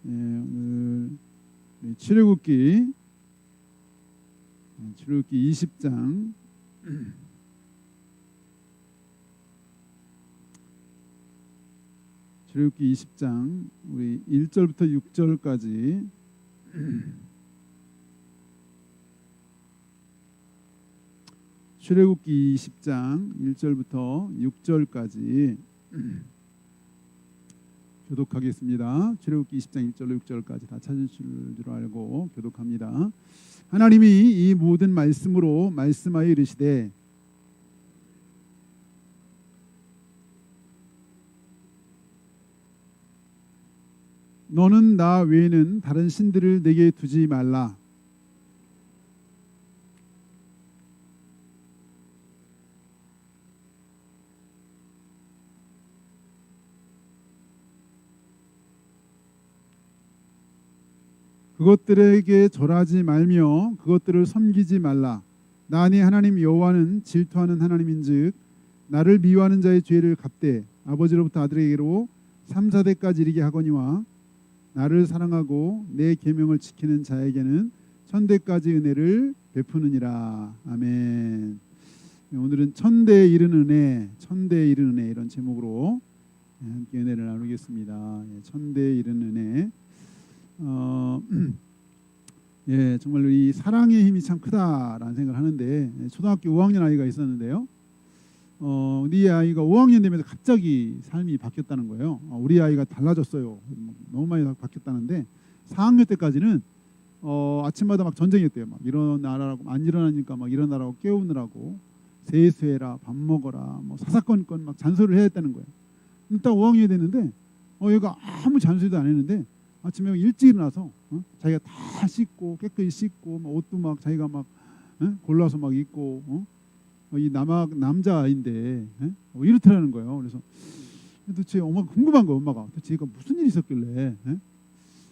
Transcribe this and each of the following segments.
오늘 출애굽기 20장 출애굽기 20장 우리 1절부터 6절까지 출애굽기 20장 1절부터 6절까지 교독하겠습니다. 출애굽기 20장 1절로 6절까지 다 찾으실 줄 알고 교독합니다. 하나님이 이 모든 말씀으로 말씀하여 이르시되 너는 나 외에는 다른 신들을 내게 두지 말라. 그것들에게 절하지 말며 그것들을 섬기지 말라. 나 네 하나님 여호와는 질투하는 하나님인즉 나를 미워하는 자의 죄를 갚되 아버지로부터 아들에게로 3, 4대까지 이르게 하거니와 나를 사랑하고 내 계명을 지키는 자에게는 천대까지 은혜를 베푸느니라. 아멘. 오늘은 천대에 이른 은혜, 천대에 이른 은혜 이런 제목으로 함께 은혜를 나누겠습니다. 천대에 이른 은혜. 정말 이 사랑의 힘이 참 크다라는 생각을 하는데, 초등학교 5학년 아이가 있었는데요. 우리 아이가 5학년 되면서 갑자기 삶이 바뀌었다는 거예요. 우리 아이가 달라졌어요. 너무 많이 바뀌었다는데 4학년 때까지는 아침마다 막 전쟁이었대요. 막 일어나라고, 안 일어나니까 막 일어나라고 깨우느라고 세수해라, 밥 먹어라, 뭐 사사건건 막 잔소리를 해야 했다는 거예요. 딱 5학년이 됐는데 얘가 아무 잔소리도 안 했는데 아침에 일찍 일어나서 자기가 다 씻고 깨끗이 씻고 옷도 막 자기가 막 골라서 막 입고 이 남자아이인데 이렇더라는 거예요. 그래서 도대체 엄마가 궁금한 거예요. 엄마가 도대체 얘가 무슨 일이 있었길래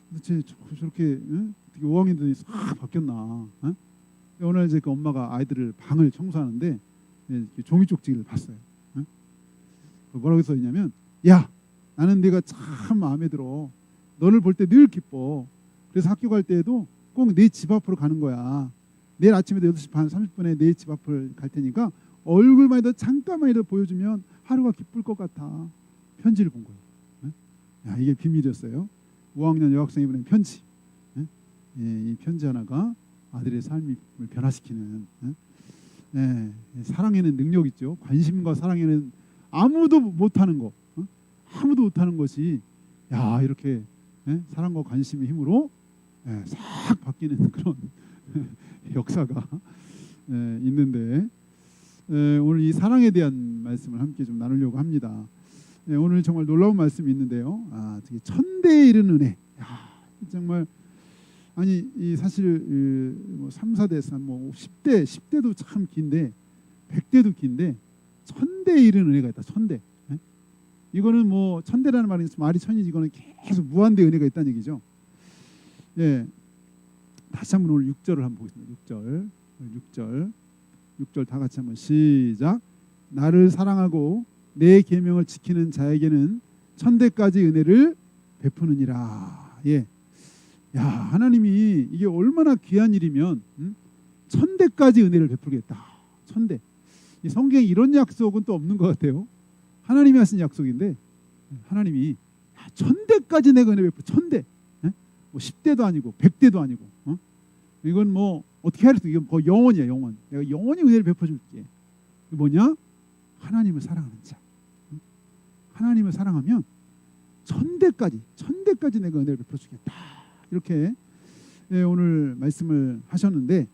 도대체 저렇게 어떻게 5학년 되더니 싹 바뀌었나. 오늘 이제 그 엄마가 아이들을 방을 청소하는데 종이 쪽지기를 봤어요. 뭐라고 써있냐면, 야, 나는 네가 참 마음에 들어. 너를 볼 때 늘 기뻐. 그래서 학교 갈 때에도 꼭 내 집 앞으로 가는 거야. 내일 아침에도 8시 반 30분에 내 집 앞을 갈 테니까 얼굴만이라도 잠깐만이라도 보여주면 하루가 기쁠 것 같아. 편지를 본 거예요. 야, 이게 비밀이었어요. 5학년 여학생이 보낸 편지. 이 편지 하나가 아들의 삶을 변화시키는 사랑에는 능력 있죠. 관심과 사랑에는 아무도 못하는 거, 아무도 못하는 것이 이렇게 사랑과 관심의 힘으로 싹 바뀌는 그런 역사가 있는데, 오늘 이 사랑에 대한 말씀을 함께 좀 나누려고 합니다. 오늘 정말 놀라운 말씀이 있는데요. 천대에 이른 은혜. 정말 이 사실 3, 4대, 10대도 참 긴데 100대도 긴데 천대에 이른 은혜가 있다. 천대. 이거는 천대라는 말이 천이지, 이거는 계속 무한대 은혜가 있다는 얘기죠. 다시 한번 오늘 6절을 한번 보겠습니다. 6절 다 같이 한번 시작. 나를 사랑하고 내 계명을 지키는 자에게는 천대까지 은혜를 베푸느니라. 하나님이 이게 얼마나 귀한 일이면 천대까지 은혜를 베풀겠다. 천대. 이 성경에 이런 약속은 또 없는 것 같아요. 하나님이 하신 약속인데 하나님이 천대까지 내가 은혜 베풀. 천대. 10대도 아니고 100대도 아니고 이건 어떻게 하겠어. 이건 거의 영원이야. 영원. 내가 영원히 은혜를 베풀어줄게. 이게 뭐냐? 하나님을 사랑하는 자. 하나님을 사랑하면 천대까지 내가 은혜를 베풀어주겠다. 이렇게 오늘 말씀을 하셨는데,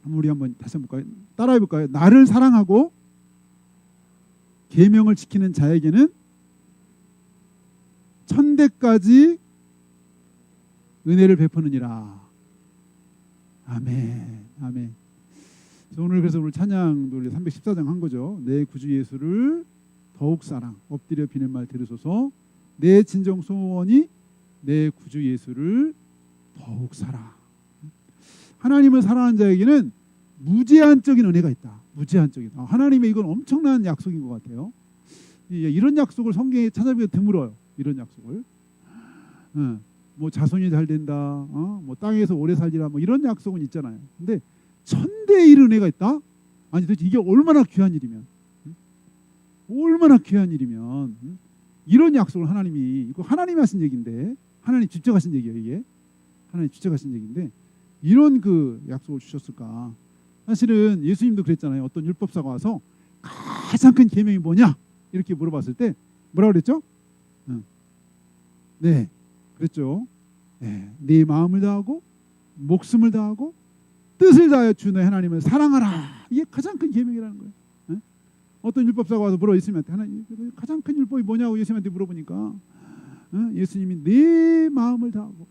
우리 한번 다시 한번 볼까요? 따라해 볼까요? 나를 사랑하고 계명을 지키는 자에게는 천대까지 은혜를 베푸느니라. 아멘. 아멘. 그래서 오늘 찬양도 314장 한 거죠. 내 구주 예수를 더욱 사랑, 엎드려 비는 말 들으소서. 내 진정 소원이 내 구주 예수를 더욱 사랑. 하나님을 사랑하는 자에게는 무제한적인 은혜가 있다. 무제한적인. 하나님의 이건 엄청난 약속인 것 같아요. 이런 약속을 성경에 찾아보기가 드물어요. 이런 약속을. 뭐 자손이 잘 된다, 뭐 땅에서 오래 살리라, 뭐 이런 약속은 있잖아요. 근데 천대의 일 은혜가 있다? 아니 도대체 이게 얼마나 귀한 일이면, 얼마나 귀한 일이면 이런 약속을 하나님이, 이거 하나님이 하신 얘기인데, 하나님 직접 하신 얘기예요. 이게 하나님 직접 하신 얘기인데 이런 그 약속을 주셨을까? 사실은 예수님도 그랬잖아요. 어떤 율법사가 와서 가장 큰 계명이 뭐냐 이렇게 물어봤을 때 뭐라 그랬죠? 네, 그랬죠. 네 마음을 다하고 목숨을 다하고 뜻을 다하여 주 너의 하나님을 사랑하라. 이게 가장 큰 계명이라는 거예요. 어떤 율법사가 와서 물어 예수님한테 하나님 가장 큰 율법이 뭐냐고 예수님한테 물어보니까 예수님이 네 마음을 다하고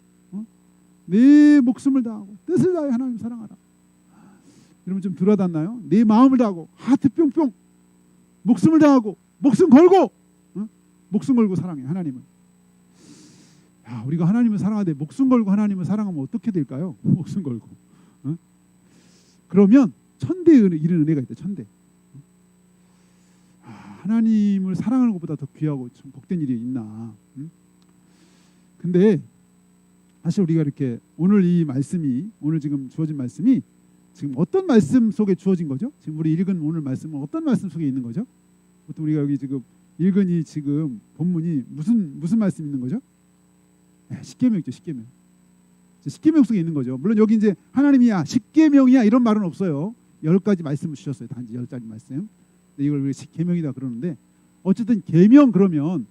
네 목숨을 다하고 뜻을 다하여 하나님 사랑하라. 여러분 좀 들어닿나요? 네 마음을 다하고 하트 뿅뿅, 목숨을 다하고 목숨 걸고, 목숨 걸고 사랑해 하나님을. 야, 우리가 하나님을 사랑하되 목숨 걸고 하나님을 사랑하면 어떻게 될까요? 목숨 걸고. 그러면 천대의 이런 은혜가 있다. 천대. 하나님을 사랑하는 것보다 더 귀하고 참 복된 일이 있나? 근데 사실 우리가 이렇게 오늘 이 말씀이, 오늘 지금 주어진 말씀이 지금 어떤 말씀 속에 주어진 거죠? 지금 우리 읽은 오늘 말씀은 어떤 말씀 속에 있는 거죠? 보통 우리가 여기 지금 읽은 이 지금 본문이 무슨 말씀 있는 거죠? 십계명이죠. 십계명. 십계명 속에 있는 거죠. 물론 여기 이제 하나님이야 십계명이야 이런 말은 없어요. 10가지 말씀을 주셨어요. 단지 10가지 말씀. 근데 이걸 왜 십계명이다 그러는데 어쨌든 계명 그러면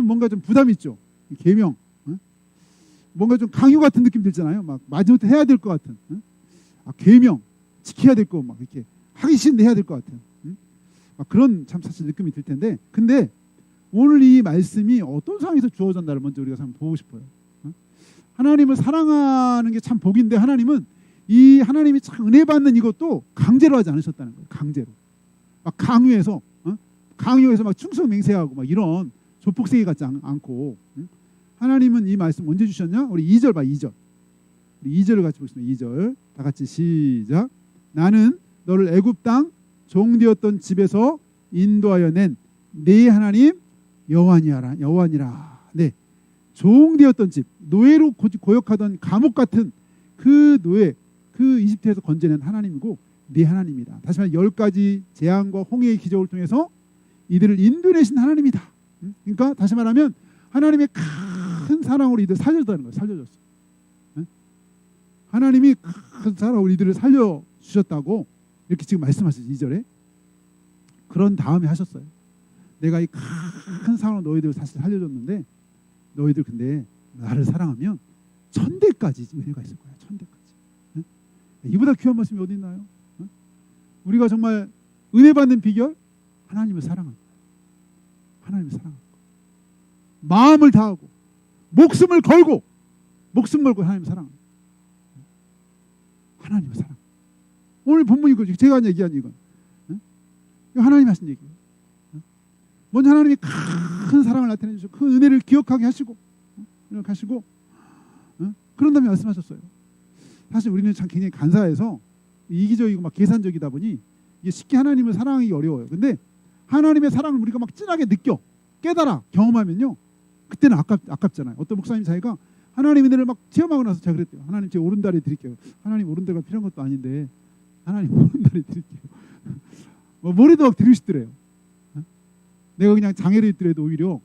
뭔가 좀 부담 있죠. 계명 뭔가 좀 강요 같은 느낌 들잖아요. 막 마지못해 해야 될 것 같은. 계명 지켜야 될 거 막 이렇게 하기 싫은데 해야 될 것 같은. 막 그런 참 사실 느낌이 들 텐데, 근데 오늘 이 말씀이 어떤 상황에서 주어졌나를 먼저 우리가 한번 보고 싶어요. 하나님을 사랑하는 게 참 복인데 하나님은 이 하나님이 참 은혜 받는 이것도 강제로 하지 않으셨다는 거예요. 강제로 막 강요해서 막 충성맹세하고 막 이런 조폭세계 같지 않고 하나님은 이 말씀 언제 주셨냐? 우리 2절 봐. 2절. 우리 2절을 같이 보겠습니다. 2절 다 같이 시작. 나는 너를 애굽 땅 종되었던 집에서 인도하여 낸 네 하나님 여호와니라. 네, 종되었던 집, 노예로 고역하던 감옥 같은 그 노예, 그 이집트에서 건져낸 하나님이고 네 하나님이다. 다시 말해 10가지 재앙과 홍해의 기적을 통해서 이들을 인도내신 하나님이다. 그러니까 다시 말하면 하나님의 큰 사랑으로 이들 살려줬다는 거예요. 살려줬어. 하나님이 큰 사랑으로 이들을 살려주셨다고 이렇게 지금 말씀하시죠. 2절에. 그런 다음에 하셨어요. 내가 이 큰 사랑으로 너희들을 사실 살려줬는데 너희들 근데 나를 사랑하면 천대까지 은혜가 있을 거야. 천대까지. 이보다 귀한 말씀이 어디 있나요? 우리가 정말 은혜 받는 비결? 하나님을 사랑하는 거예요. 하나님을 사랑하는 거예요. 마음을 다하고 목숨을 걸고 하나님을 사랑하는 거예요. 하나님을 사랑. 오늘 본문이 그 제가 얘기한 이건 하나님이 하신 얘기예요. 먼저 하나님이 큰 사랑을 나타내 주시고 그 은혜를 기억하게 하시고 그런 다음에 말씀하셨어요. 사실 우리는 참 굉장히 간사해서 이기적이고 막 계산적이다 보니 이게 쉽게 하나님을 사랑하기 어려워요. 근데 하나님의 사랑을 우리가 막 진하게 느껴 깨달아 경험하면요, 그때는 아깝잖아요. 어떤 목사님 자기가 하나님의 은혜를 막 체험하고 나서 제가 그랬대요. 하나님 제 오른다리 드릴게요. 하나님 오른다리가 필요한 것도 아닌데 하나님 오른다리 드릴게요. 머리도 막 드리고 싶더래요. 내가 그냥 장애를 있더라도 오히려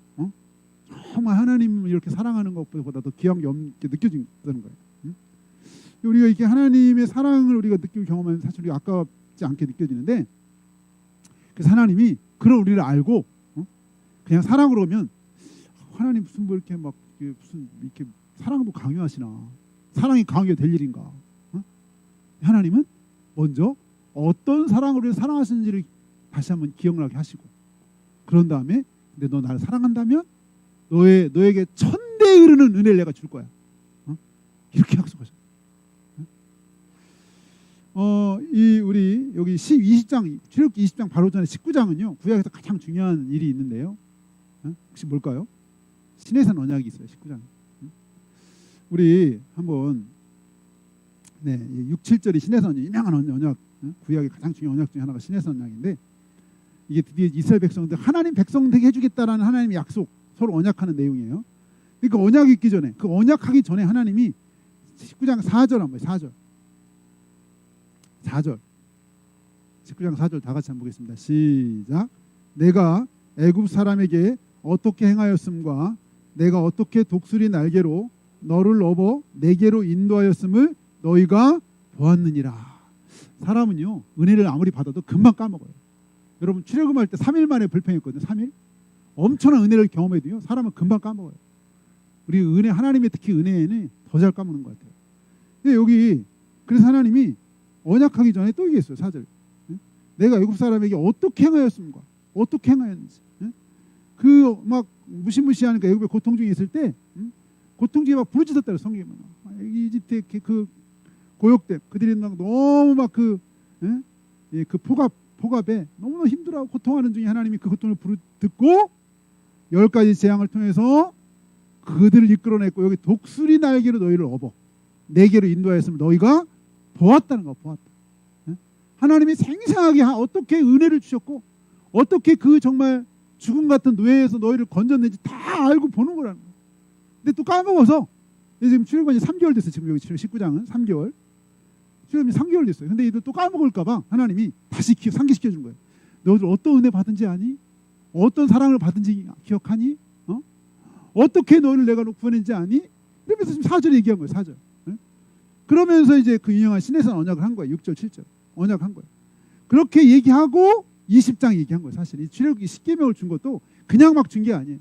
정말 하나님을 이렇게 사랑하는 것보다 더 귀한 게 없게 느껴진다는 거예요. 우리가 이렇게 하나님의 사랑을 우리가 느끼고 경험하면 사실 우리가 아깝지 않게 느껴지는데, 그래서 하나님이 그런 우리를 알고 그냥 사랑으로 오면 하나님 무슨 뭐 이렇게 막 무슨 이렇게 사랑도 강요하시나, 사랑이 강요될 일인가? 하나님은 먼저 어떤 사랑으로 사랑하시는지를 다시 한번 기억나게 하시고, 그런 다음에 근데 너 나를 사랑한다면 너에게 천대에 이르는 은혜를 내가 줄 거야. 이렇게 약속하셨어요. 이 우리 여기 20장 출애굽기 20장 바로 전에 19장은요 구약에서 가장 중요한 일이 있는데요. 혹시 뭘까요? 시내산 언약이 있어요. 19장. 우리 한번 6, 7절이 시내산 유명한 언약, 구약의 가장 중요한 언약 중에 하나가 시내산 언약인데, 이게 드디어 이스라엘 백성들 하나님 백성 되게 해주겠다라는 하나님의 약속, 서로 언약하는 내용이에요. 그러니까 언약이 있기 전에, 그 언약하기 전에 하나님이 19장 4절 한번 4절 19장 4절 다 같이 한번 보겠습니다. 시작. 내가 애굽 사람에게 어떻게 행하였음과 내가 어떻게 독수리 날개로 너를 업어 내게로 인도하였음을 너희가 보았느니라. 사람은요, 은혜를 아무리 받아도 금방 까먹어요. 여러분 출애굽할 때 3일 만에 불평했거든요. 3일. 엄청난 은혜를 경험해도요, 사람은 금방 까먹어요. 우리 은혜, 하나님의 특히 은혜에는 더 잘 까먹는 것 같아요. 근데 여기 그래서 하나님이 언약하기 전에 또 얘기했어요. 4절. 내가 애굽 사람에게 어떻게 행하였습니까? 어떻게 행하였는지. 그 막 무시무시한 그 애굽의 고통 중에 있을 때, 고통 중에 막 부르짖었다 성경에. 이집트의 그 고역됨, 그들이 막 너무 막 그 폭압에 너무나 힘들어하고 고통하는 중에 하나님이 그 고통을 듣고 10가지 재앙을 통해서 그들을 이끌어냈고, 여기 독수리 날개로 너희를 업어 내게로 인도하였으면 너희가 보았다는 거. 보았다. 하나님이 생생하게 어떻게 은혜를 주셨고 어떻게 그 정말 죽음 같은 노예에서 너희를 건졌는지 다 알고 보는 거라는 거예요. 근데 또 까먹어서 지금 출애굽이 3개월 됐어요. 지금 여기 19장은 3개월. 출애굽이 3개월 됐어요. 근데 이들 또 까먹을까 봐 하나님이 다시 상기시켜 준 거예요. 너희들 어떤 은혜 받은지 아니? 어떤 사랑을 받은지 기억하니? 어떻게 너희를 내가 구원했는지 아니? 이러면서 지금 4절에 얘기한 거예요. 4절. 그러면서 이제 그 유명한 시내산 언약을 한 거예요. 6절 7절 언약한 거예요. 그렇게 얘기하고 20장 얘기한 거예요. 사실 이 출애굽기 10계명을 준 것도 그냥 막 준 게 아니에요.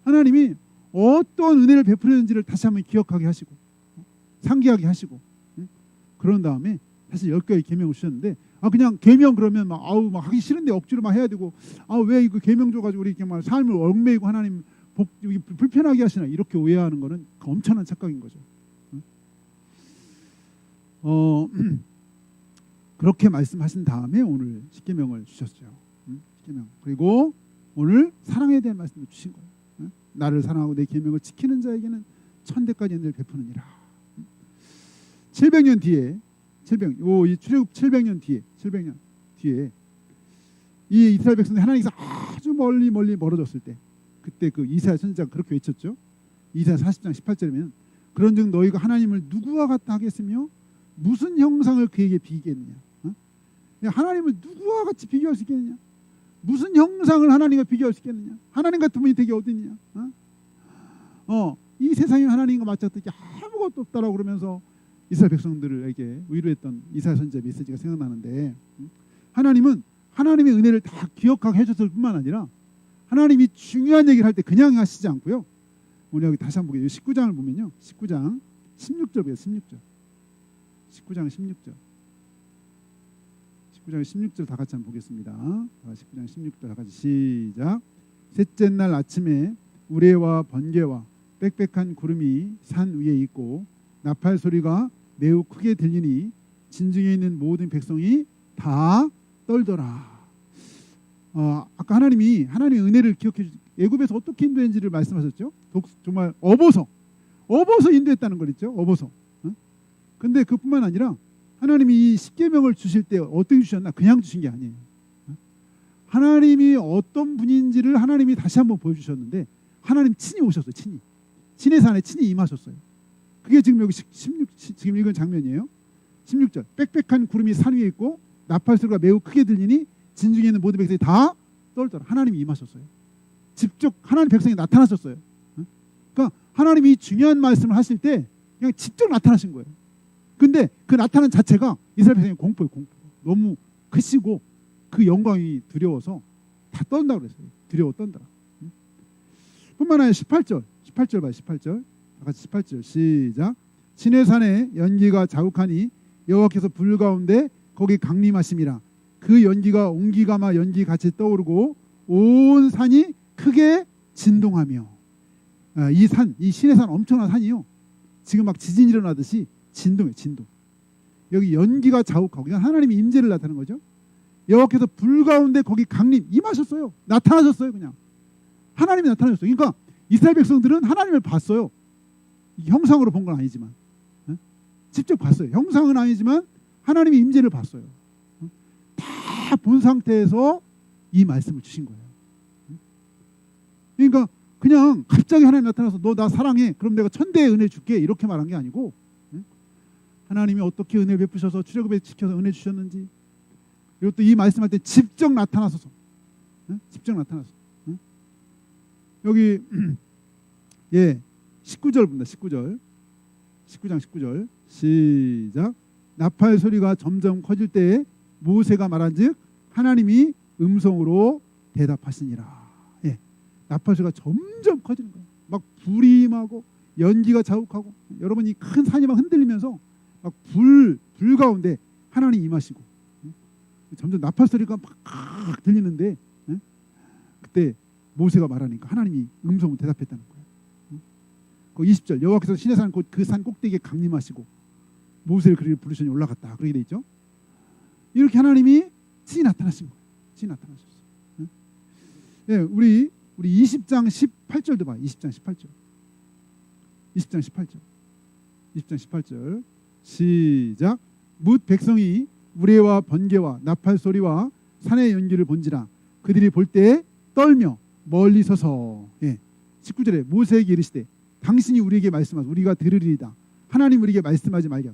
하나님이 어떤 은혜를 베풀었는지를 다시 한번 기억하게 하시고 상기하게 하시고, 그런 다음에 사실 10개의 계명을 주셨는데, 그냥 계명 그러면 막 막 하기 싫은데 억지로 막 해야 되고, 왜 이거 계명 줘가지고 우리 이렇게 막 삶을 얽매이고 하나님 불편하게 하시나, 이렇게 오해하는 거는 엄청난 착각인 거죠. 그렇게 말씀하신 다음에 오늘 십계명을 주셨어요. 십계명. 그리고 오늘 사랑에 대한 말씀을 주신 거예요. 나를 사랑하고 내 계명을 지키는 자에게는 천대까지 은혜를 베푸느니라. 700년 뒤에 이 출애굽 700년 뒤에 이 이스라엘 백성들이 하나님께서 아주 멀리 멀어졌을 때, 그때 그 이사야 선지자가 그렇게 외쳤죠. 이사야 40장 18절이면 그런즉 너희가 하나님을 누구와 같다 하겠으며 무슨 형상을 그에게 비기겠느냐. 하나님을 누구와 같이 비교할 수 있겠느냐. 무슨 형상을 하나님과 비교할 수 있겠느냐. 하나님 같은 분이 되게 어디 있느냐. 이 세상에 하나님과 맞닥뜨릴 게 아무것도 없다라고 그러면서 이스라엘 백성들에게 위로했던 이사야 선지자 메시지가 생각나는데, 하나님은 하나님의 은혜를 다 기억하게 해줬을 뿐만 아니라 하나님이 중요한 얘기를 할 때 그냥 하시지 않고요. 오늘 여기 다시 한번 보게요. 19장을 보면요. 19장 16절 보세요. 19장 16절. 19장 16절 다 같이 한번 보겠습니다. 19장 16절 다 같이 시작. 셋째 날 아침에 우레와 번개와 빽빽한 구름이 산 위에 있고 나팔 소리가 매우 크게 들리니 진중에 있는 모든 백성이 다 떨더라. 아까 하나님의 은혜를 기억해 애굽에서 어떻게 인도했는지를 말씀하셨죠. 정말 업어서 인도했다는 걸 있죠. 업어서. 근데 그뿐만 아니라 하나님이 이 십계명을 주실 때 어떻게 주셨나? 그냥 주신 게 아니에요. 하나님이 어떤 분인지를 하나님이 다시 한번 보여주셨는데, 하나님 친히 오셨어요. 친히 산에 친히 임하셨어요. 그게 지금 여기 지금 읽은 장면이에요. 16절. 빽빽한 구름이 산 위에 있고 나팔 소리가 매우 크게 들리니 진중에 있는 모든 백성이 다 떨더라. 하나님이 임하셨어요. 직접 하나님 백성이 나타나셨어요. 그러니까 하나님이 중요한 말씀을 하실 때 그냥 직접 나타나신 거예요. 근데 그 나타난 자체가 이스라엘 백성이 공포예요. 너무 크시고 그 영광이 두려워서 다 떤다고 그랬어요. 두려워 떤다. 뿐만 아니라 18절 봐요. 18절. 다 같이 18절 시작. 시내산에 연기가 자욱하니 여호와께서 불 가운데 거기 강림하심이라. 그 연기가 옹기가마 연기 같이 떠오르고 온 산이 크게 진동하며. 이 시내산 엄청난 산이요. 지금 막 지진 일어나듯이 진동이에요. 진동. 여기 연기가 자욱하고 그냥 하나님의 임재를 나타내는 거죠. 여호와께서 불 가운데 거기 강림 임하셨어요. 나타나셨어요. 그냥 하나님이 나타나셨어요. 그러니까 이스라엘 백성들은 하나님을 봤어요. 형상으로 본 건 아니지만, 직접 봤어요. 형상은 아니지만 하나님의 임재를 봤어요. 다 본 상태에서 이 말씀을 주신 거예요. 그러니까 그냥 갑자기 하나님 나타나서 너 나 사랑해. 그럼 내가 천대의 은혜 줄게. 이렇게 말한 게 아니고 하나님이 어떻게 은혜 베푸셔서 출애굽에 지켜서 은혜 주셨는지, 그리고 또 이 말씀할 때 직접 나타나셔서 직접 나타나서 여기 19절 봅니다. 19절 19장 19절 시작. 나팔 소리가 점점 커질 때에 모세가 말한즉 하나님이 음성으로 대답하시니라. 나팔 소리가 점점 커지는 거예요. 막 불이 임하고 연기가 자욱하고, 여러분 이 큰 산이 막 흔들리면서 막 불 가운데 하나님 임하시고, 점점 나팔 소리가 막 들리는데 그때 모세가 말하니까 하나님이 음성으로 대답했다는 거예요. 그 20절 여호와께서 시내산 그 산 꼭대기에 강림하시고 모세를 그리 부르시니 올라갔다. 그렇게 돼 있죠. 이렇게 하나님이 친히 나타나신 거예요. 친히 나타나셨어요. 우리 20장 18절도 봐. 20장 18절 20장 18절 시작. 뭇 백성이 우레와 번개와 나팔 소리와 산의 연기를 본지라 그들이 볼 때 떨며 멀리 서서 19절에 모세에게 이르시되 당신이 우리에게 말씀하소 우리가 들으리이다. 하나님 우리에게 말씀하지 말게.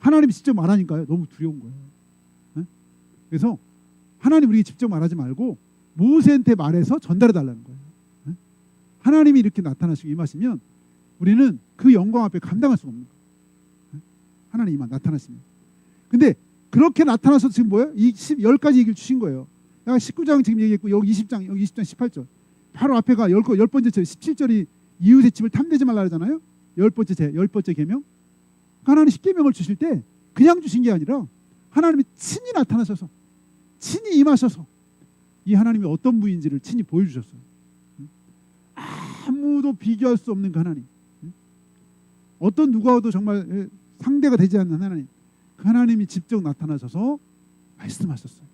하나님이 직접 말하니까요. 너무 두려운 거예요. 그래서 하나님 우리에게 직접 말하지 말고 모세한테 말해서 전달해 달라는 거예요. 하나님이 이렇게 나타나시고 임하시면 우리는 그 영광 앞에 감당할 수가 없는 거예요. 하나님만 나타나시면. 근데 그렇게 나타나서 지금 뭐예요? 이 10가지 얘기를 주신 거예요. 19장 지금 얘기했고 여기 20장 18절 바로 앞에가 10번째 17절이 이웃의 집을 탐내지 말라 하잖아요. 10번째 계명. 하나님 10계명을 주실 때 그냥 주신 게 아니라 하나님이 친히 나타나셔서 친히 임하셔서 이 하나님이 어떤 분인지를 친히 보여주셨어요. 아무도 비교할 수 없는 그 하나님, 어떤 누구와도 정말 상대가 되지 않는 하나님, 그 하나님이 직접 나타나셔서 말씀하셨어요.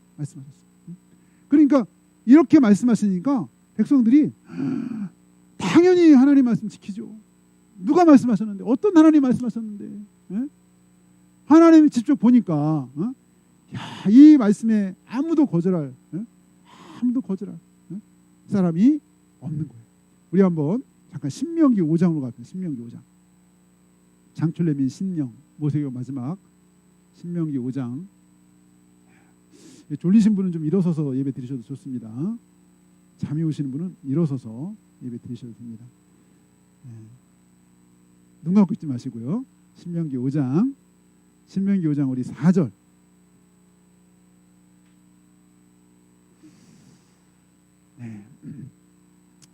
그러니까 이렇게 말씀하시니까 백성들이 당연히 하나님 말씀 지키죠. 누가 말씀하셨는데, 어떤 하나님 말씀하셨는데, 하나님이 직접 보니까 이 말씀에 아무도 거절할 사람이 없는 거예요. 우리 한번 잠깐 신명기 5장으로 갑니다. 신명기 5장. 장출레민 신령 모세기 마지막 신명기 5장. 졸리신 분은 좀 일어서서 예배 드리셔도 좋습니다. 잠이 오시는 분은 일어서서 예배 드리셔도 됩니다. 눈 감고 있지 마시고요. 신명기 5장 우리 4절.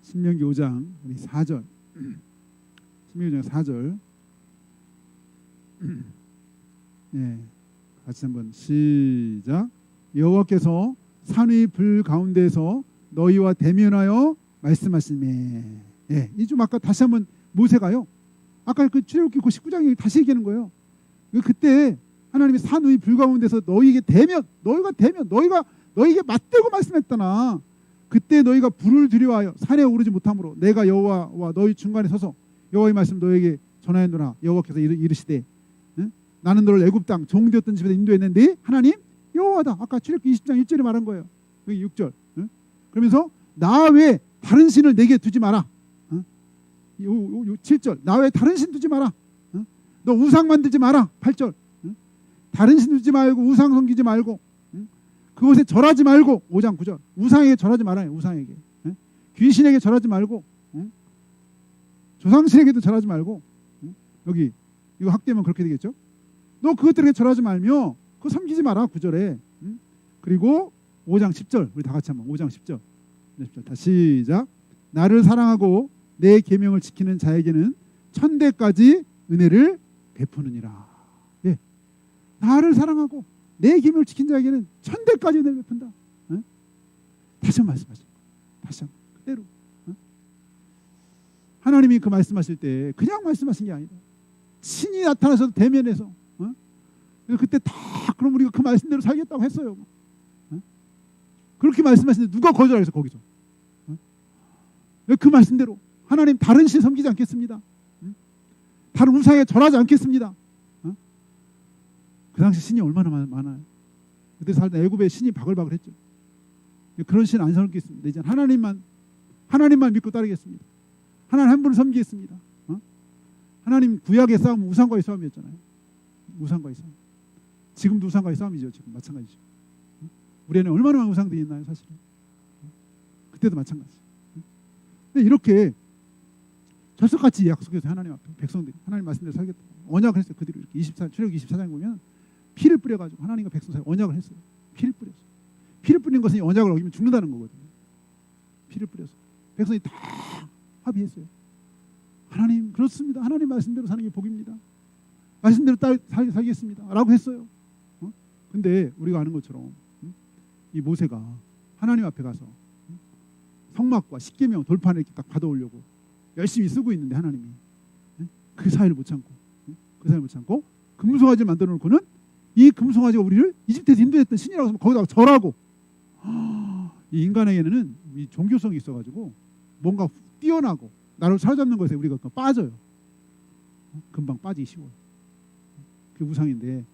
신명기 5장 우리 4절. 신명기 5장 4절. 같이 한번 시작. 여호와께서 산 위 불 가운데서 너희와 대면하여 말씀하시매. 이 좀 아까 다시 한번 모세가요. 아까 그 출애굽기 19장 다시 얘기하는 거예요. 그때 하나님이 산 위 불 가운데서 너희에게 너희에게 맞대고 말씀했다나. 그때 너희가 불을 들여와여 산에 오르지 못하므로 내가 여호와와 너희 중간에 서서 여호와의 말씀 너희에게 전하였노라. 여호와께서 이르시되 나는 너를 애굽 땅 종되었던 집에서 인도했는데 하나님 여호와다. 아까 출애굽기 20장 1절에 말한 거예요. 여기 6절. 그러면서 나 외에 다른 신을 내게 두지 마라. 7절. 나 외에 다른 신 두지 마라. 너 우상 만들지 마라. 8절. 다른 신 두지 말고 우상 섬기지 말고 그곳에 절하지 말고. 5장 9절. 우상에게 절하지 말아요. 우상에게. 귀신에게 절하지 말고 조상신에게도 절하지 말고. 여기 이거 학대면 그렇게 되겠죠. 너 그것들에게 절하지 말며 그거 섬기지 마라. 9절에. 그리고 5장 10절. 우리 다 같이 한번 5장 10절. 다 시작. 나를 사랑하고 내 계명을 지키는 자에게는 천대까지 은혜를 베푸느니라. 나를 사랑하고 내 계명을 지킨 자에게는 천대까지 은혜를 베푼다. 다시 한번 말씀하시고 다시 한번 그대로. 하나님이 그 말씀하실 때 그냥 말씀하신 게 아니다. 친히 나타나서 대면해서 그때 다 그럼 우리가 그 말씀대로 살겠다고 했어요. 그렇게 말씀하시는데 누가 거절하겠어 거기서. 그 말씀대로 하나님 다른 신 섬기지 않겠습니다. 다른 우상에 절하지 않겠습니다. 그 당시 신이 얼마나 많아요. 그때 살던 애굽에 신이 바글바글했죠. 그런 신 안 섬기겠습니다. 이제 하나님만 믿고 따르겠습니다. 하나님 한 분을 섬기겠습니다. 하나님 구약의 싸움은 우상과의 싸움이었잖아요. 우상과의 싸움. 지금도 우상과의 싸움이죠. 지금 마찬가지죠. 우리 안에 얼마나 많은 우상들이 있나요, 사실은. 그때도 마찬가지. 근데 이렇게 철석같이 약속해서 하나님 앞에 백성들이 하나님 말씀대로 살겠다. 언약을 했어요. 그대로 이렇게 출애굽기 24장 보면 피를 뿌려가지고 하나님과 백성 사이 언약을 했어요. 피를 뿌렸어요. 피를 뿌린 것은 이 언약을 어기면 죽는다는 거거든요. 피를 뿌려서 백성이 다 합의했어요. 하나님 그렇습니다. 하나님 말씀대로 사는 게 복입니다. 말씀대로 살겠습니다. 라고 했어요. 근데 우리가 아는 것처럼 이 모세가 하나님 앞에 가서 성막과 십계명 돌판을 이렇게 딱 받아오려고 열심히 쓰고 있는데 하나님이 그 사이를 못 참고 금송아지를 만들어 놓고는 이 금송아지가 우리를 이집트에서 인도했던 신이라고 해서 거기다가 절하고 이 인간에게는 이 종교성이 있어가지고 뭔가 뛰어나고 나를 사로잡는 것에 우리가 빠져요. 금방 빠지기 쉬워요. 그게 우상인데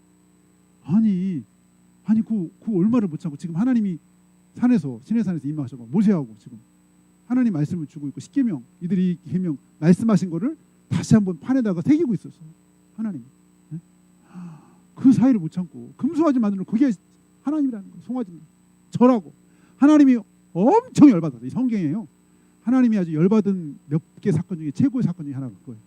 아니 그 얼마를 못 참고 지금 하나님이 시내산에서 임하셔서 모세하고 지금 하나님 말씀을 주고 있고 십계명 이들이 계명 말씀하신 거를 다시 한번 판에다가 새기고 있었어요. 하나님 그 사이를 못 참고 금송아지 만들어 그게 하나님이라는 거예요. 송아지 절하고 하나님이 엄청 열받았어요. 이 성경이에요. 하나님이 아주 열받은 몇 개 사건 중에 최고의 사건 중에 하나가 그거예요.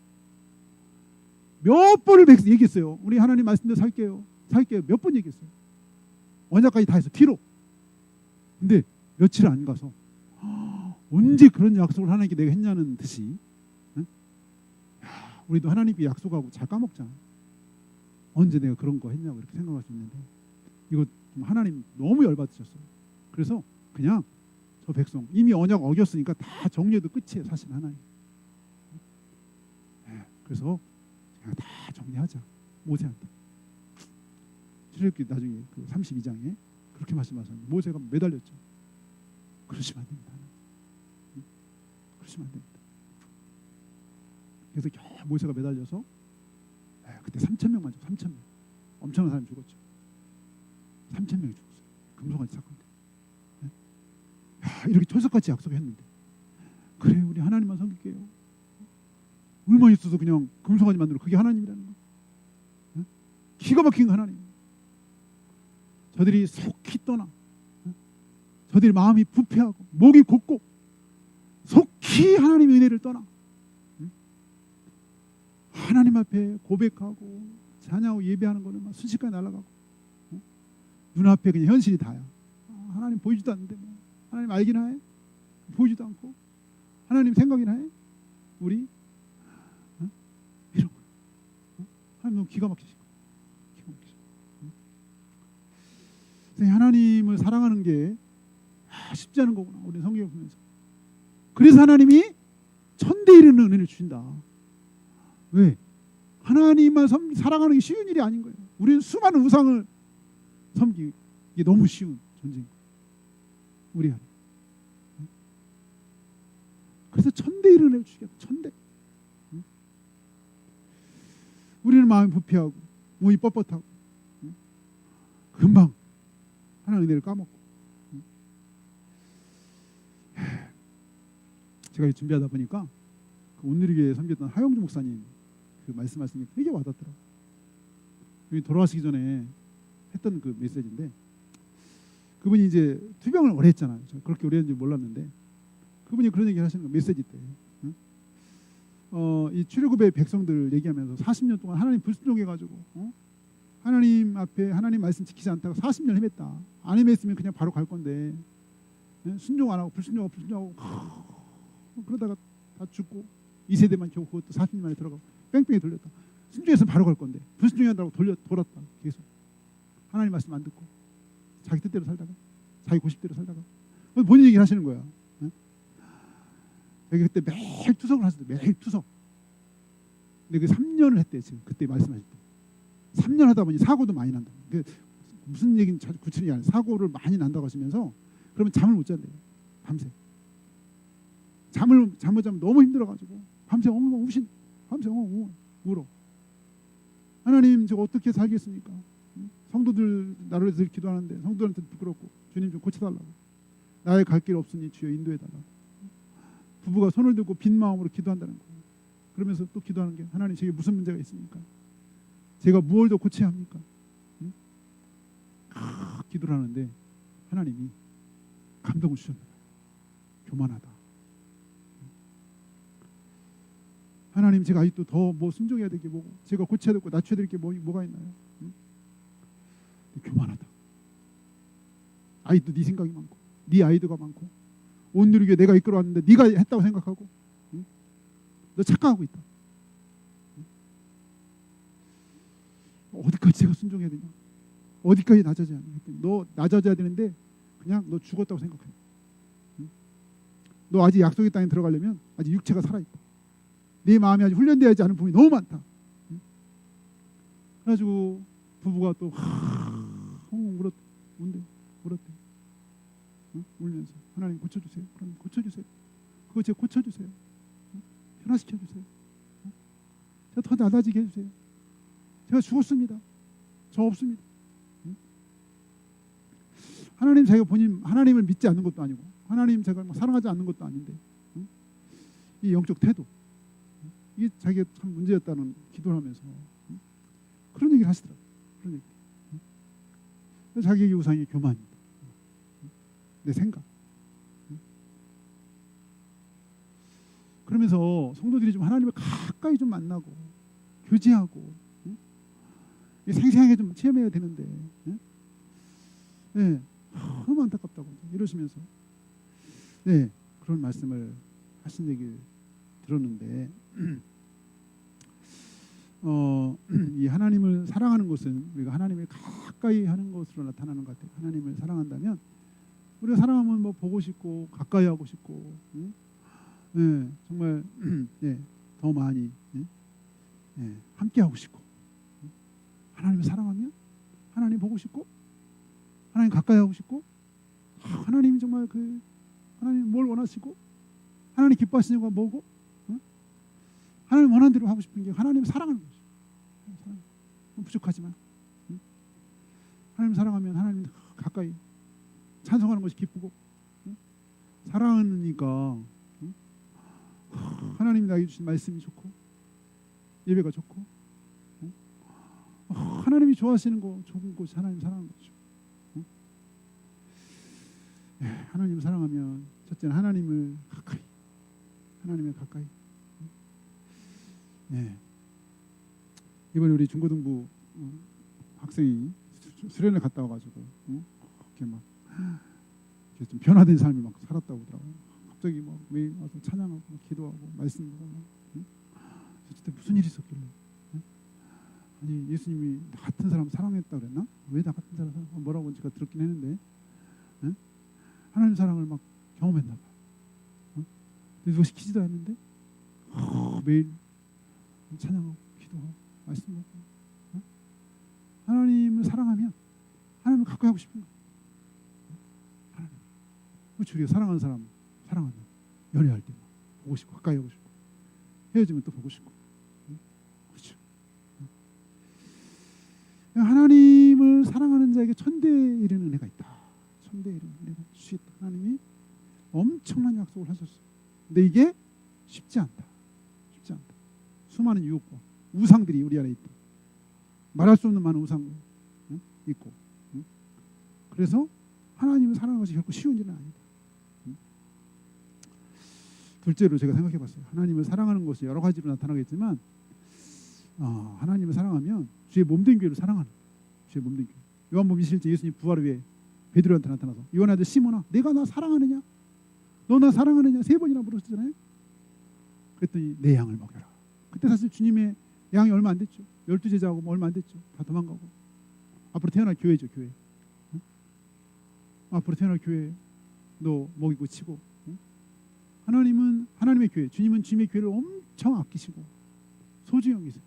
몇 번을 얘기했어요. 우리 하나님 말씀대로 살게요. 몇 번 얘기했어요. 언약까지 다 해서 뒤로. 근데 며칠 안 가서 언제 그런 약속을 하나님께 내가 했냐는 듯이 우리도 하나님께 약속하고 잘 까먹잖아. 언제 내가 그런 거 했냐고 이렇게 생각할 수 있는데 이거 하나님 너무 열받으셨어요. 그래서 그냥 저 백성 이미 언약 어겼으니까 다 정리해도 끝이에요. 사실 하나님. 그래서 그냥 다 정리하자. 모세한테. 출애굽기 나중에 그 32장에 그렇게 말씀하셨는데 모세가 매달렸죠. 그러시면 안 됩니다. 그러시면 안 됩니다. 그래서 모세가 매달려서 그때 3,000명만 죽었어요. 3,000명. 엄청난 사람이 죽었죠. 3,000명이 죽었어요. 금송아지 사건 때. 이렇게 철석같이 약속했는데 그래 우리 하나님만 섬길게요. 얼마 있어서 그냥 금송아지 만들어 그게 하나님이라는 거. 기가 막힌 하나님. 저들이 속히 떠나 저들이 마음이 부패하고 목이 곧고 속히 하나님의 은혜를 떠나 하나님 앞에 고백하고 찬양하고 예배하는 거는 막 순식간에 날아가고 눈앞에 그냥 현실이 다야. 하나님 보이지도 않는데 뭐. 하나님 알기나 해? 보이지도 않고 하나님 생각이나 해? 우리 이런 거 하나님 너무 기가 막히시고 하나님을 사랑하는 게 쉽지 않은 거구나. 우리 성경을 보면서 그래서 하나님이 천대 이르는 은혜를 주신다. 왜? 하나님만 사랑하는 게 쉬운 일이 아닌 거예요. 우리는 수많은 우상을 섬기기 이게 너무 쉬운 존재인 거예요. 우리 안에. 그래서 천대 이르는 은혜를 주시겠다. 천대. 우리는 마음이 부패하고 몸이 뻣뻣하고 금방 하나님의 은혜를 까먹고 제가 준비하다 보니까 그 온누리교회 섬겼던 하영주 목사님 그 말씀하신 게 되게 와닿더라고요. 돌아가시기 전에 했던 그 메시지인데 그분이 이제 투병을 오래 했잖아요. 그렇게 오래 했는지 몰랐는데 그분이 그런 얘기 하시는 거예요. 메시지 때. 이 출애굽의 백성들 얘기하면서 40년 동안 하나님 불순종해가지고 하나님 앞에 하나님 말씀 지키지 않다가 40년 헤맸다. 안 헤맸으면 그냥 바로 갈 건데 순종 안 하고 불순종하고 그러다가 다 죽고 2세대만 겨우 그것도 40년 만에 들어가고 뺑뺑이 돌렸다. 순종해서 바로 갈 건데 불순종한다고 돌았다. 계속 하나님 말씀 안 듣고 자기 뜻대로 살다가 자기 고집대로 살다가 본인 얘기를 하시는 거야. 여기 그때 매일 투석을 하셨대. 매일 투석. 근데 그 3년을 했대. 지금 그때 말씀하실 때 3년 하다 보니 사고도 많이 난다. 무슨 얘기는 구체적이 아니라 사고를 많이 난다고 하시면서 그러면 잠을 못 잔대요. 밤새. 잠을 자면 너무 힘들어가지고 밤새 엉엉 우신. 밤새 엉엉 울어. 하나님 저 어떻게 살겠습니까? 성도들 나를 위해서 기도하는데 성도들한테 부끄럽고 주님 좀 고쳐달라고. 나의 갈 길 없으니 주여 인도해달라고. 부부가 손을 들고 빈 마음으로 기도한다는 거예요. 그러면서 또 기도하는 게 하나님 제게 무슨 문제가 있습니까? 제가 무엇을 더 고쳐야 합니까? 응? 기도를 하는데 하나님이 감동을 주셨나 봐요. 교만하다. 하나님 제가 아직도 더 뭐 순종해야 될 게 뭐고 제가 고쳐야 될 거 낮춰야 될 게 뭐가 있나요? 응? 교만하다. 아직도 네 생각이 많고 네 아이디어가 많고 온누리교회 내가 이끌어왔는데 네가 했다고 생각하고 응? 너 착각하고 있다. 응? 어디까지 제가 순종해야 되냐? 어디까지 낮아져야 하냐? 너 낮아져야 되는데 그냥 너 죽었다고 생각해. 응? 너 아직 약속의 땅에 들어가려면 아직 육체가 살아있다. 네 마음이 아직 훈련되어야지 않은 부분이 너무 많다. 응? 그래가지고 부부가 또 울었대. 응? 울면서 하나님 고쳐주세요. 하나님 고쳐주세요. 그거 제가 고쳐주세요. 응? 변화시켜주세요. 응? 제가 더 낮아지게 해주세요. 제가 죽었습니다. 저 없습니다. 응? 하나님 자기가 본인 하나님을 믿지 않는 것도 아니고 하나님 제가 사랑하지 않는 것도 아닌데 응? 이 영적 태도 이게 자기가 참 문제였다는 기도를 하면서 응? 그런 얘기를 하시더라고요. 그런 얘기. 응? 자기의 우상이 교만입니다. 응? 내 생각. 응? 그러면서 성도들이 좀 하나님을 가까이 좀 만나고 교제하고 응? 생생하게 좀 체험해야 되는데 응? 네, 너무 안타깝다고 이러시면서 네, 그런 말씀을 하신 얘기를 들었는데 이 하나님을 사랑하는 것은 우리가 하나님을 가까이 하는 것으로 나타나는 것 같아요. 하나님을 사랑한다면 우리가 사랑하면 뭐 보고 싶고 가까이 하고 싶고 응? 네, 정말 네, 더 많이 네, 함께 하고 싶고 하나님을 사랑하면 하나님 보고 싶고 하나님 가까이 하고 싶고 하나님이 정말 그 하나님 뭘 원하시고 하나님 기뻐하시는 거 뭐고 응? 하나님 원하는 대로 하고 싶은 게 하나님을 사랑하는 거죠. 사랑. 부족하지만 응? 하나님 사랑하면 하나님 가까이 찬송하는 것이 기쁘고 응? 사랑하니까 응? 하나님이 나에게 주신 말씀이 좋고 예배가 좋고 응? 하나님이 좋아하시는 거 좋은 것이 하나님 사랑하는 거죠. 응? 예, 하나님을 사랑하면 첫째는 하나님을 가까이 예. 이번에 우리 중고등부 학생이 수련을 갔다 와가지고 이렇게 막 이렇게 좀 변화된 삶을 막 살았다고 하더라고요. 갑자기 막 매일 와서 찬양하고 막 기도하고 말씀하고 그때 무슨 일이 있었길래 아니 예수님이 나 같은 사람 사랑했다 그랬나? 왜 나 같은 사람 뭐라고 제가 들었긴 했는데 하나님 사랑을 막 경험했나 봐. 누가 시키지도 않는데 매일 찬양하고 기도하고 말씀하고 하나님을 사랑하면 하나님을 가까이 하고 싶은 거야. 하나님. 그렇죠. 우리가 사랑하는 사람 사랑하면 연애할 때 보고 싶고 가까이 하고 싶고 헤어지면 또 보고 싶고 그렇죠. 하나님을 사랑하는 자에게 천대에 이르는 은혜가 있다. 천대에 이르는 은혜가 주시겠다. 하나님이 엄청난 약속을 하셨어요. 근데 이게 쉽지 않다. 수많은 유혹과 우상들이 우리 안에 있다. 말할 수 없는 많은 우상 있고 그래서 하나님을 사랑하는 것이 결코 쉬운 일은 아니다. 둘째로 제가 생각해봤어요. 하나님을 사랑하는 것이 여러 가지로 나타나겠지만 하나님을 사랑하면 주의 몸된 교회를 사랑하는 주의 몸된 교회. 요한복음 21장 예수님 부활 후에 베드로한테 나타나서 요한 아들 시몬아 내가 나 사랑하느냐? 너 나 사랑하느냐? 3번이나 물었잖아요. 그랬더니 내 양을 먹여라. 그때 사실 주님의 양이 얼마 안 됐죠. 12제자하고 뭐 얼마 안 됐죠. 다 도망가고. 앞으로 태어날 교회죠. 교회. 응? 앞으로 태어날 교회 너 먹이고 치고. 응? 하나님은 하나님의 교회. 주님은 주님의 교회를 엄청 아끼시고 소중히 여기세요.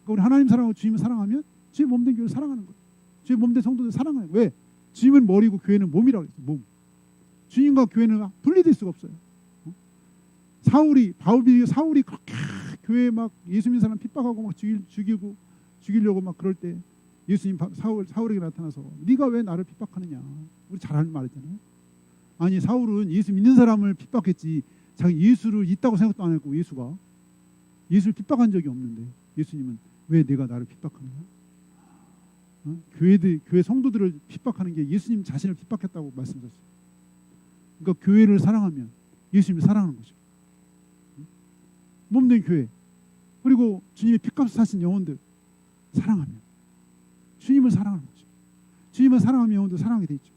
그러니까 우리 하나님 사랑하고 주님을 사랑하면 주의 몸된 교회를 사랑하는 거예요. 주의 몸된 성도들 사랑하는 거예요. 왜? 주님은 머리고 교회는 몸이라고 했어요. 몸. 주님과 교회는 분리될 수가 없어요. 사울이 그렇게 교회에 막 예수 믿는 사람 핍박하고 막 죽이려고 막 그럴 때 예수님 사울에게 나타나서 네가 왜 나를 핍박하느냐. 우리 잘 아는 말이잖아요. 아니 사울은 예수 믿는 사람을 핍박했지 자기 예수를 있다고 생각도 안 했고 예수를 핍박한 적이 없는데 예수님은 왜 내가 나를 핍박하느냐? 교회 성도들을 핍박하는 게 예수님 자신을 핍박했다고 말씀하셨어요. 그러니까 교회를 사랑하면 예수님을 사랑하는 거죠. 몸된 교회 그리고 주님의 피값을 사신 영혼들 사랑하면 주님을 사랑하는 거죠. 주님을 사랑하면 영혼도 사랑하게 돼 있죠.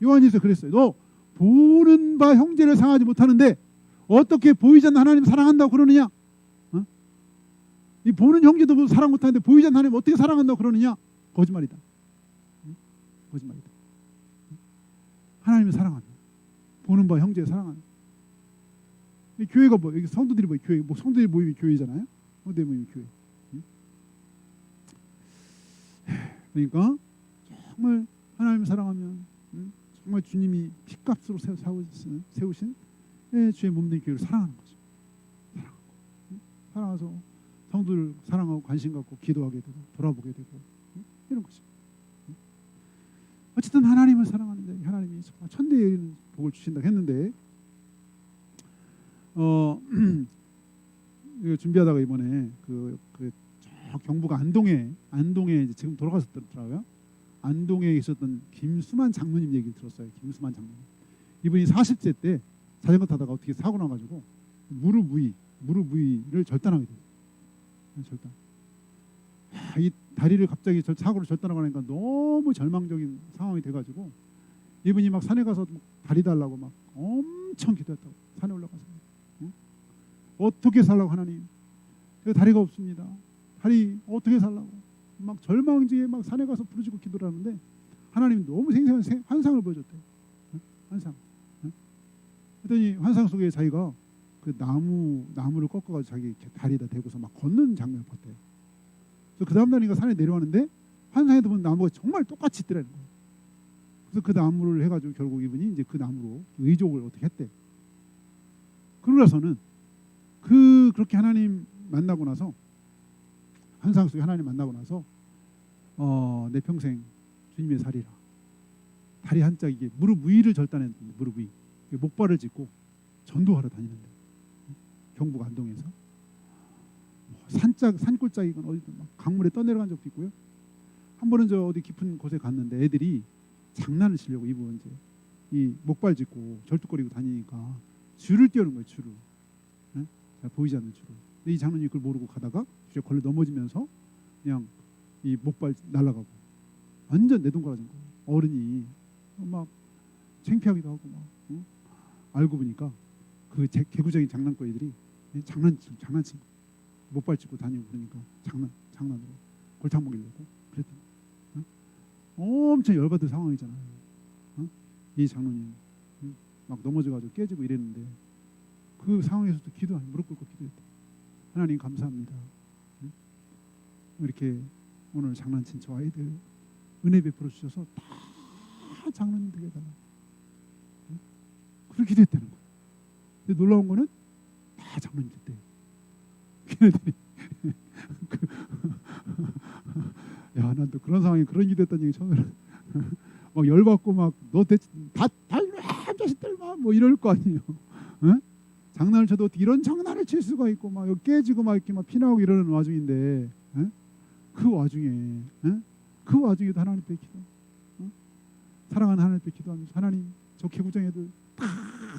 요한일서 그랬어요. 너 보는 바 형제를 사랑하지 못하는데 어떻게 보이지 않는 하나님을 사랑한다고 그러느냐? 이 보는 형제도 사랑 못하는데 보이지 않는 하나님 어떻게 사랑한다고 그러느냐? 거짓말이다. 거짓말이다. 하나님을 사랑하는 보는 바 형제를 사랑하는 교회가 뭐 여기 성도들이 뭐 교회 뭐 성도들이 모임이 교회잖아요. 성도들 모임이 교회. 그러니까 정말 하나님을 사랑하면 정말 주님이 피값으로 세우신 주의 몸된 교회를 사랑하는 거죠. 사랑해서 성도를 사랑하고 관심 갖고 기도하게 되고 돌아보게 되고 이런 거죠. 어쨌든 하나님을 사랑하는데 하나님이 정말 천대에 이르는 복을 주신다 했는데 이거 준비하다가 이번에 저 경북 안동에 이제 지금 돌아가셨더라고요. 안동에 있었던 김수만 장로님 얘기를 들었어요. 김수만 장로님. 이분이 40세 때 자전거 타다가 어떻게 사고 나가지고 무릎 부위를 절단하게 돼요. 절단. 이 다리를 갑자기 사고로 절단하고 나니까 너무 절망적인 상황이 돼가지고 이분이 막 산에 가서 다리 달라고 막 엄청 기도했다고. 산에 올라가서 어떻게 살라고 하나님 다리가 없습니다. 다리 어떻게 살라고 막 절망지에 막 산에 가서 부르짖고 기도를 하는데 하나님 너무 생생한 환상을 보여줬대요. 환상. 그랬더니 환상 속에 자기가 그 나무를 꺾어가지고 자기 이렇게 다리에다 대고서 막 걷는 장면을 봤대요. 그래서 그 다음 날인가 산에 내려왔는데 환상에도 보면 나무가 정말 똑같이 있더라는 거예요. 그래서 그 나무를 해가지고 결국 이분이 이제 그 나무로 의족을 어떻게 했대. 그러고 나서는 그렇게 하나님 만나고 나서 환상 속에 하나님 만나고 나서 내 평생 주님의 살이라 다리 한 짝이게 무릎 위를 절단했는데 무릎 위 목발을 짚고 전도하러 다니는데 경북 안동에서 산골짜기건 어디든 막 강물에 떠내려간 적도 있고요. 한 번은 저 어디 깊은 곳에 갔는데 애들이 장난을 치려고 이분 이제 이 목발 짚고 절뚝거리고 다니니까 줄을 띄우는 거예요. 줄을. 잘 보이지 않는 줄을. 근데 이 장로님이 그걸 모르고 가다가 줄에 걸려 넘어지면서 그냥 이 목발 날아가고 완전 내동갈아진 거예요. 어른이 막 창피하기도 하고 막 알고 보니까 그 개구쟁이 장난거리들이 장난친 거. 목발 짚고 다니고 그러니까 장난으로 골탕 먹이려고 그랬던 엄청 열받은 상황이잖아요. 이 장로님 막 넘어져가지고 깨지고 이랬는데 그 상황에서도 무릎 꿇고 기도했다. 하나님 감사합니다. 이렇게 오늘 장난친 저 아이들 은혜 베풀어 주셔서 다 장로님 되게 해달라. 그렇게 기도했다는 거예요. 근데 놀라운 거는 다 장로님 됐대요. 걔네들이 야, 난 또 그런 상황에 그런 기도했다는 얘기 처음에 막 열받고 막 너 대체 다 자식들 막 뭐 이럴 거 아니에요. 응? 장난을 쳐도 어떻게 이런 장난을 칠 수가 있고 막 여기 깨지고 막 이렇게 막 피나고 이러는 와중인데 그 와중에도 하나님께 기도 사랑하는 하나님께 기도하면서 하나님 저 개구장 애들 다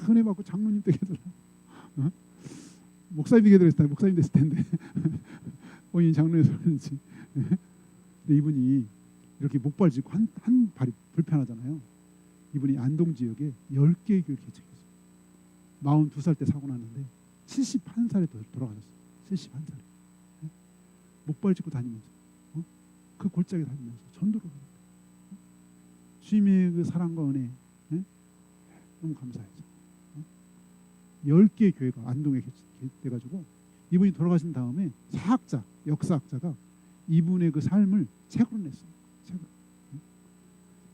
은혜 받고 장로님 되게 해달라. 목사님 되게 됐을 목사님 됐을 텐데 본인이 장로에서 그런지. 근데 이분이 이렇게 목발 짚고 한 발이 불편하잖아요. 이분이 안동 지역에 10개의 교회를 개척했어요. 42살 때 사고 났는데 71살에 돌아가셨어요. 71살에. 목발 짚고 다니면서 그 골짜기 다니면서 전도를 합니다. 주님의 그 사랑과 은혜 너무 감사해요. 10개의 교회가 안동에 돼가지고 이분이 돌아가신 다음에 역사학자가 이분의 그 삶을 책으로 냈어요.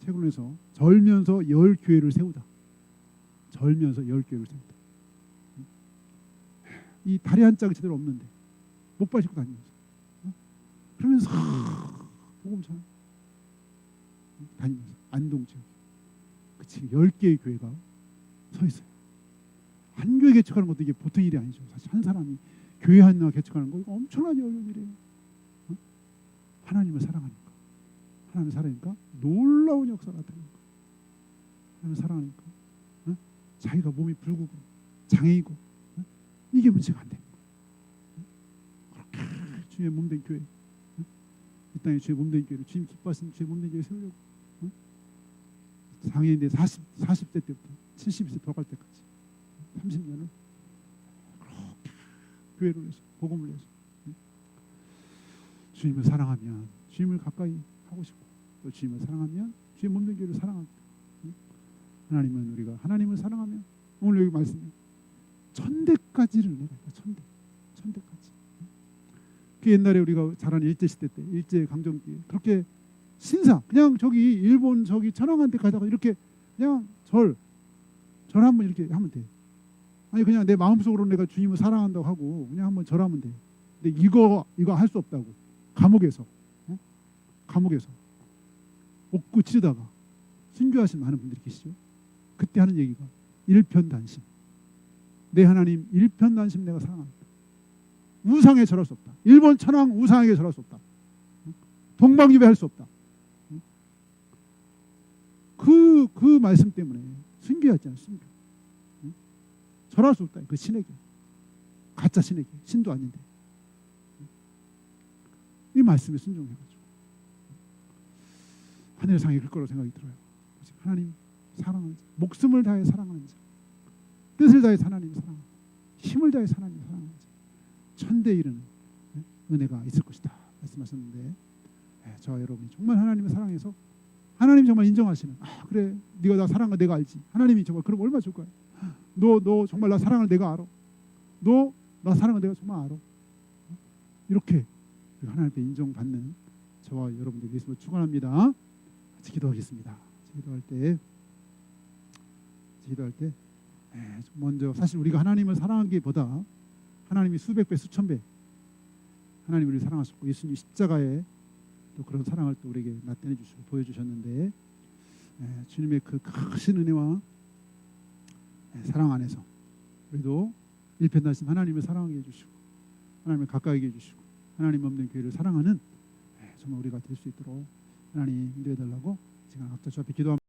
책으로 내서 절면서 10교회를 세우다. 이 다리 한 짝이 제대로 없는데 목발 짚고 다니면서 그러면서 복음 전 다니면서 안동 지역 그치 10개의 교회가 서 있어요. 한 교회 개척하는 것도 이게 보통 일이 아니죠. 사실 한 사람이 교회 하나 개척하는 거 이거 엄청나게 어려운 일이에요. 어? 하나님을 사랑하니까, 하나님을 사랑하니까 놀라운 역사가 나타나는 거예요. 하나님을 사랑하니까 어? 자기가 몸이 불구고 장애이고 어? 이게 문제가 안 되는 거예요. 그렇게 주의 몸된 교회, 어? 이 땅에 주의 몸된 교회를 주님 기뻐하시는 주의 몸된 교회 세우려고 어? 장애인데 40대 때부터 70세 돌아갈 때까지 30년을 그렇게 교회를 위해서 복음을 위해서 주님을 사랑하면 주님을 가까이 하고 싶고 또 주님을 사랑하면 주의 몸된 교회를 사랑하고 하나님은 우리가 하나님을 사랑하면 오늘 여기 말씀이 천대까지를 내가 천대까지 그 옛날에 우리가 자란 일제시대 때 일제강점기에 그렇게 신사 그냥 저기 일본 저기 천황한테 가다가 이렇게 그냥 절 한번 이렇게 하면 돼. 아니 그냥 내 마음속으로 내가 주님을 사랑한다고 하고 그냥 한번 절하면 돼. 근데 이거 할 수 없다고 감옥에서 옥구 치르다가 순교하신 많은 분들이 계시죠. 그때 하는 얘기가 일편단심. 내 하나님 일편단심 내가 사랑한다. 우상에 절할 수 없다. 일본 천황 우상에게 절할 수 없다. 동방유배할 수 없다. 그 말씀 때문에 순교했잖아요. 순교. 절할 수 없다. 그 신에게. 가짜 신에게. 신도 아닌데. 이 말씀에 순종해가지고 하늘상에 글 거라고 생각이 들어요. 하나님 사랑하는 자, 목숨을 다해 사랑하는 자, 뜻을 다해 하나님 사랑하는 자, 힘을 다해 하나님 사랑하는 자, 천대 이르는 은혜가 있을 것이다 말씀하셨는데 저와 여러분이 정말 하나님을 사랑해서 하나님 정말 인정하시는 그래 네가 나 사랑한 거 내가 알지. 하나님이 정말 그럼 얼마나 좋을 거야. 너 정말 나 사랑을 내가 알아. 너 나 사랑을 내가 정말 알아. 이렇게 하나님께 인정받는 저와 여러분들 예수를 축원합니다. 같이 기도하겠습니다. 기도할 때 먼저 사실 우리가 하나님을 사랑하기보다 하나님이 수백 배 수천 배 하나님 우리를 사랑하셨고 예수님 십자가에 또 그런 사랑을 또 우리에게 나타내 주시고 보여주셨는데 주님의 그 크신 은혜와 사랑 안에서 우리도 일편단심 하나님을 사랑하게 해주시고 하나님을 가까이 해주시고 하나님 없는 교회를 사랑하는 정말 우리가 될 수 있도록 하나님 인도해 달라고 지금 각자 주 앞에 기도합니다.